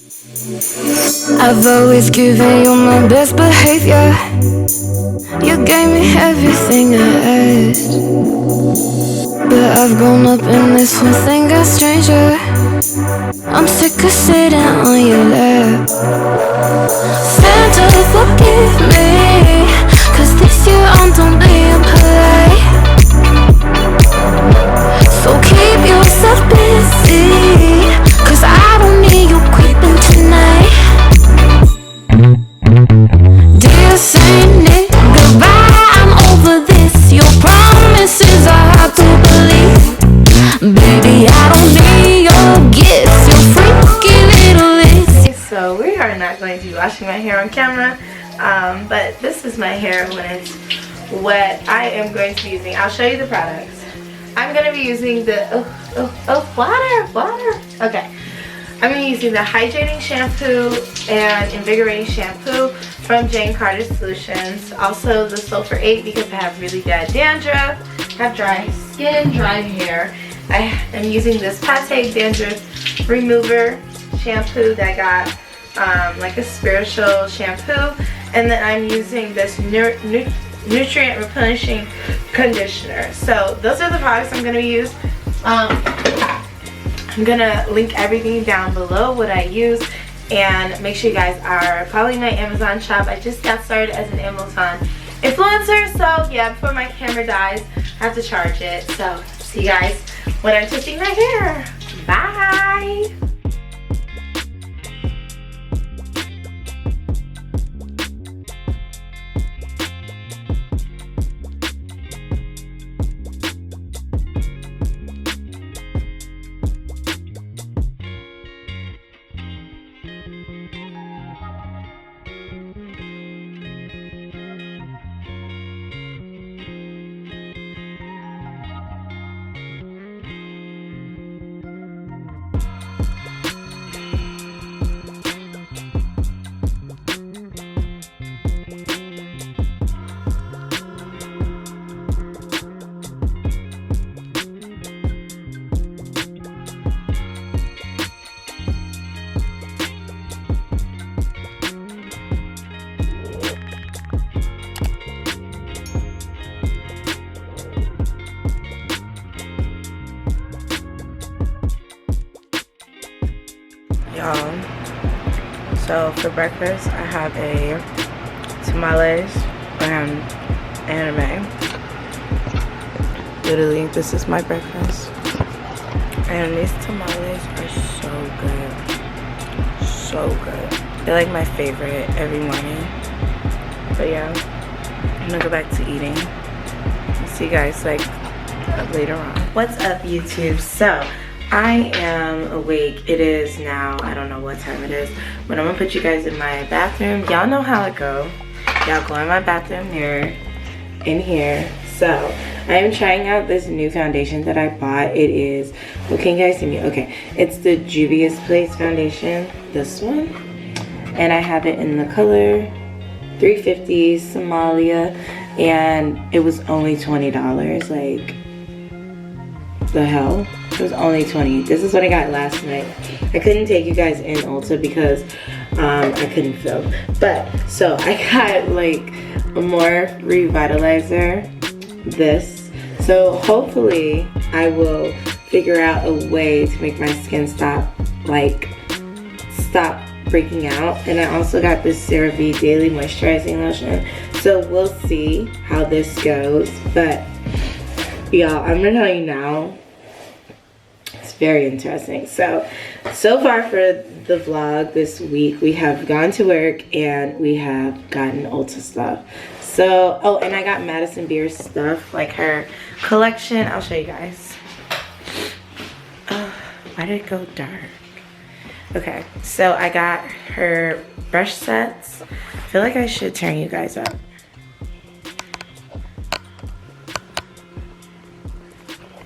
I've always given you my best behavior. You gave me everything I asked, but I've grown up and this one thing got stranger. I'm sick of sitting on your lap. Santa, forgive me, 'cause this year I'm done being polite. So keep yourself busy, 'cause I don't need you creeping tonight. Dear Saint Nick, goodbye, I'm over this. Your promises are hard to believe. Baby, I don't need your gifts, your freaky little lips. So we are not going to be washing my hair on camera, but this is my hair when it's wet. I am going to be using, I'll show you the products. I'm going to be using the, water. Okay. I'm going to be using the hydrating shampoo and invigorating shampoo from Jane Carter Solutions. Also the Sulfur 8 because I have really bad dandruff, have dry skin, dry hair. I am using this Pate Dandruff Remover shampoo that I got like a spiritual shampoo. And then I'm using this nutrient replenishing conditioner. So those are the products I'm going to use. I'm going to link everything down below what I use, and make sure you guys are following my Amazon shop. I just got started as an Amazon influencer, so yeah, before my camera dies I have to charge it. So see you guys when I'm twisting my hair. Bye. Y'all, so for breakfast I have a tamales and anime. Literally, this is my breakfast, and these tamales are so good. They're like my favorite every morning. But yeah, I'm gonna go back to eating. I'll see you guys like later on. What's up, YouTube? So I am awake. It is now, I don't know what time it is, but I'm gonna put you guys in my bathroom. Y'all know how it go. Y'all go in my bathroom mirror in here. So I am trying out this new foundation that I bought. It is, well, can you guys see me? Okay, it's the Juvia's Place foundation, this one, and I have it in the color 350 Somalia, and it was only $20. Like, the hell? It was only $20. This is what I got last night. I couldn't take you guys in Ulta because I couldn't film. But so I got like a more revitalizer, this. So hopefully I will figure out a way to make my skin stop breaking out. And I also got this CeraVe Daily Moisturizing Lotion. So we'll see how this goes. But y'all, I'm gonna tell you now, it's very interesting. So far for the vlog this week, we have gone to work and we have gotten Ulta stuff. So, oh, and I got Madison Beer's stuff, like her collection. I'll show you guys. Why did it go dark? Okay, so I got her brush sets. I feel like I should turn you guys up.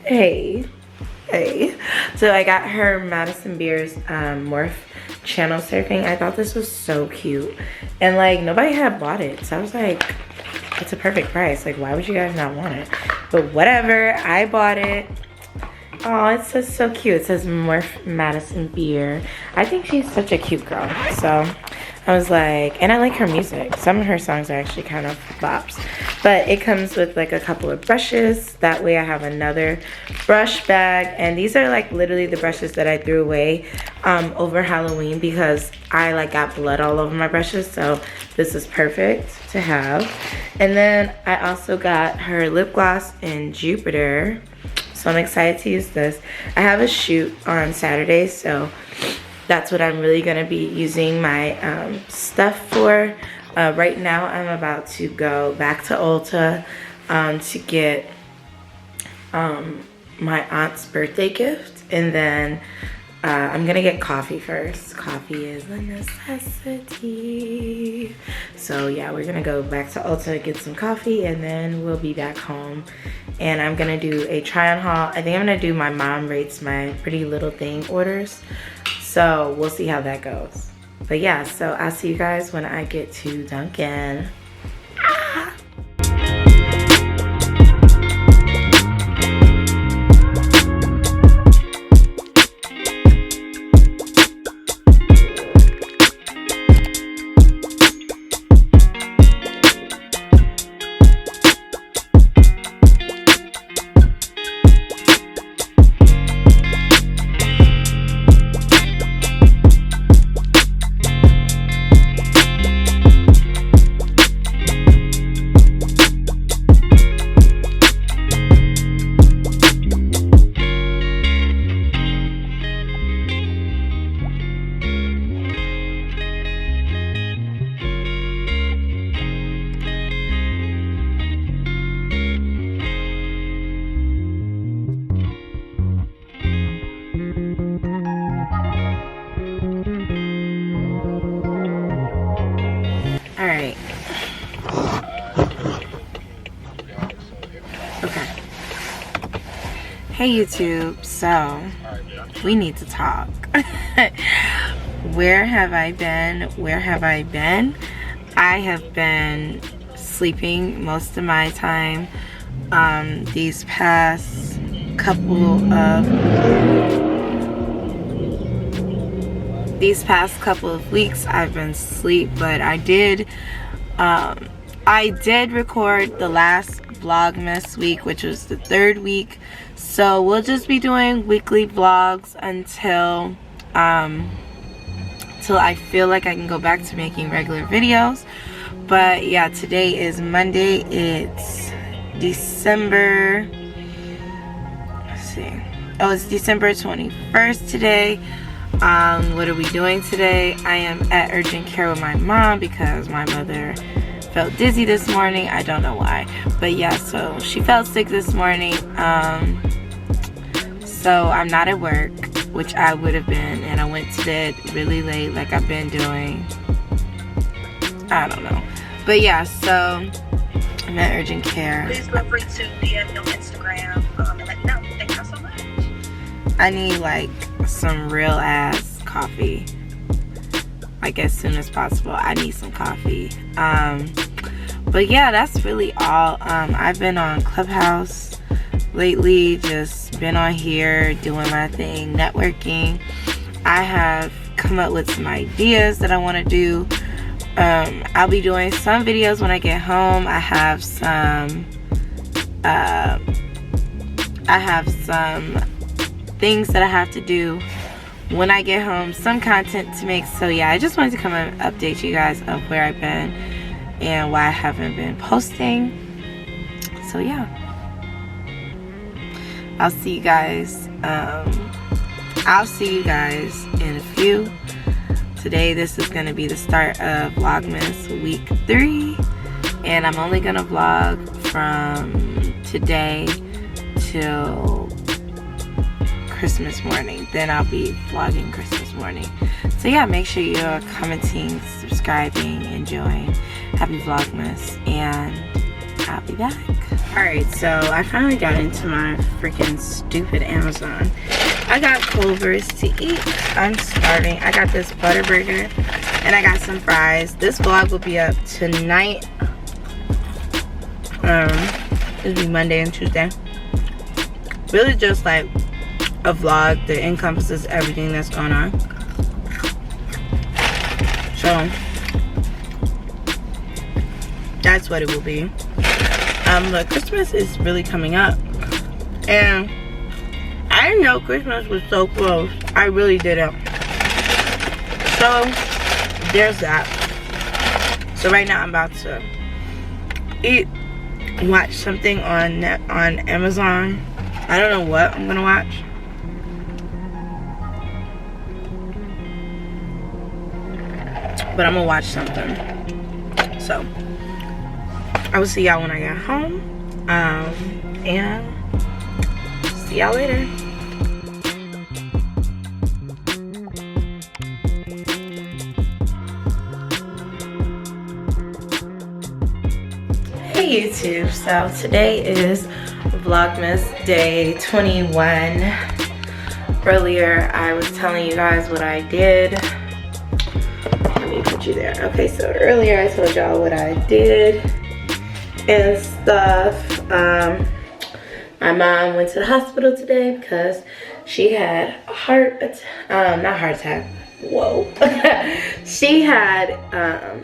Hey. So I got her Madison Beer's Morph channel surfing. I thought this was so cute, and like nobody had bought it, so I was like, it's a perfect price. Like, why would you guys not want it? But whatever, I bought it, Oh, it's just so cute. It says Morph Madison Beer. I think she's such a cute girl. So I was like, and I like her music. Some of her songs are actually kind of bops. But it comes with like a couple of brushes. That way I have another brush bag. And these are like literally the brushes that I threw away over Halloween because I like got blood all over my brushes. So this is perfect to have. And then I also got her lip gloss in Jupiter. So I'm excited to use this. I have a shoot on Saturday, so that's what I'm really gonna be using my stuff for. Right now I'm about to go back to Ulta to get my aunt's birthday gift, and then I'm gonna get coffee first. Coffee is a necessity. So yeah, we're gonna go back to Ulta, get some coffee, and then we'll be back home. And I'm gonna do a try on haul. I think I'm gonna do my mom rates my Pretty Little Thing orders. So we'll see how that goes. But yeah, so I'll see you guys when I get to Dunkin'. Alright. Okay. Hey YouTube, so we need to talk. Where have I been? Where have I been? I have been sleeping most of my time. These past couple of weeks I've been asleep, but I did record the last Vlogmas week, which was the 3rd week. So we'll just be doing weekly vlogs until I feel like I can go back to making regular videos. But yeah, today is Monday. It's December, let's see. Oh, it's December 21st today. What are we doing today? I am at urgent care with my mom because my mother felt dizzy this morning. I don't know why, but yeah, so she felt sick this morning. So I'm not at work, which I would have been, and I went to bed really late like I've been doing. I don't know, but yeah, so I'm at urgent care. Please feel free to DM me on Instagram and let me know. Thank you so much. I need like some real ass coffee, like as soon as possible. I need some coffee. But yeah, that's really all. I've been on Clubhouse lately, just been on here doing my thing, networking. I have come up with some ideas that I want to do. I'll be doing some videos when I get home. I have some things that I have to do when I get home, some content to make. So yeah, I just wanted to come and update you guys of where I've been and why I haven't been posting. So yeah, I'll see you guys in a few. Today this is going to be the start of Vlogmas week 3, and I'm only going to vlog from today till Christmas morning. Then I'll be vlogging Christmas morning. So yeah, make sure you're commenting, subscribing, enjoying. Happy Vlogmas, and I'll be back. Alright, so I finally got into my freaking stupid Amazon. I got Culver's to eat. I'm starving. I got this butter burger and I got some fries. This vlog will be up tonight. It'll be Monday and Tuesday. Really just like a vlog that encompasses everything that's going on. So that's what it will be. But Christmas is really coming up, and I didn't know Christmas was so close. I really didn't. So there's that. So right now I'm about to eat, watch something on Amazon. I don't know what I'm gonna watch. But I'm gonna watch something. So I will see y'all when I get home. And see y'all later. Hey YouTube, so today is Vlogmas day 21. Earlier I was telling you guys what I did. Let me put you there. Okay, so earlier I told y'all what I did and stuff. My mom went to the hospital today because she had not heart attack. Whoa. She had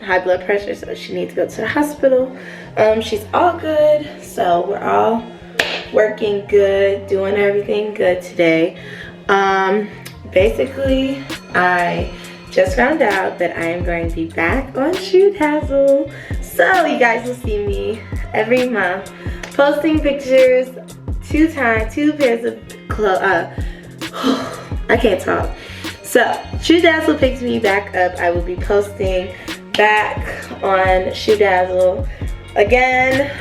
high blood pressure, so she needs to go to the hospital. She's all good, so we're all working good, doing everything good today. Basically, I just found out that I am going to be back on Shoe Dazzle, so you guys will see me every month posting pictures, two pairs of clothes. I can't talk. So Shoe Dazzle picks me back up. I will be posting back on Shoe Dazzle again.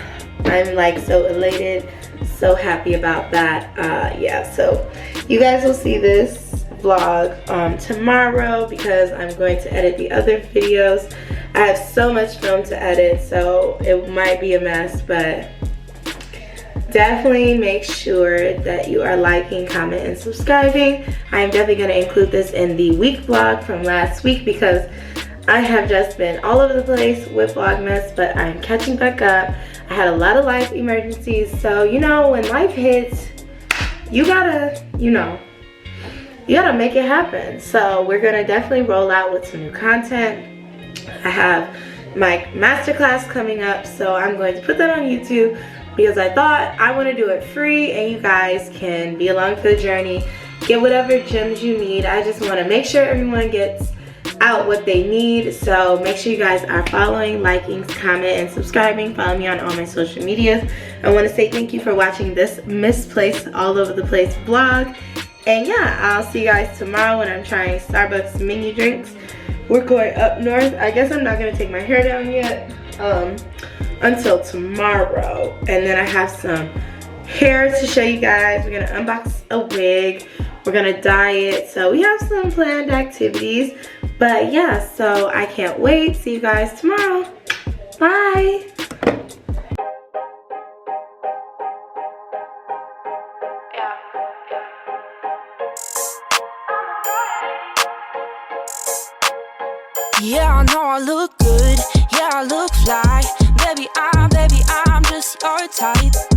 I'm like so elated, so happy about that. Yeah, so you guys will see this vlog tomorrow because I'm going to edit the other videos. I have so much film to edit, so it might be a mess, but definitely make sure that you are liking, comment, and subscribing. I am definitely going to include this in the week vlog from last week because I have just been all over the place with Vlogmas, but I'm catching back up. I had a lot of life emergencies, so you know, when life hits, you gotta, you gotta make it happen. So we're gonna definitely roll out with some new content. I have my masterclass coming up, so I'm going to put that on YouTube because I thought I want to do it free and you guys can be along for the journey, get whatever gems you need. I just want to make sure everyone gets out what they need, so make sure you guys are following, liking, comment, and subscribing. Follow me on all my social medias. I want to say thank you for watching this misplaced all over the place vlog, and yeah, I'll see you guys tomorrow when I'm trying Starbucks mini drinks. We're going up north. I guess I'm not going to take my hair down yet until tomorrow, and then I have some hair to show you guys. We're going to unbox a wig, we're going to dye it, so we have some planned activities. But yeah, so I can't wait. See you guys tomorrow. Bye. Yeah, I know I look good. Yeah, I look fly. Baby, I'm just your type.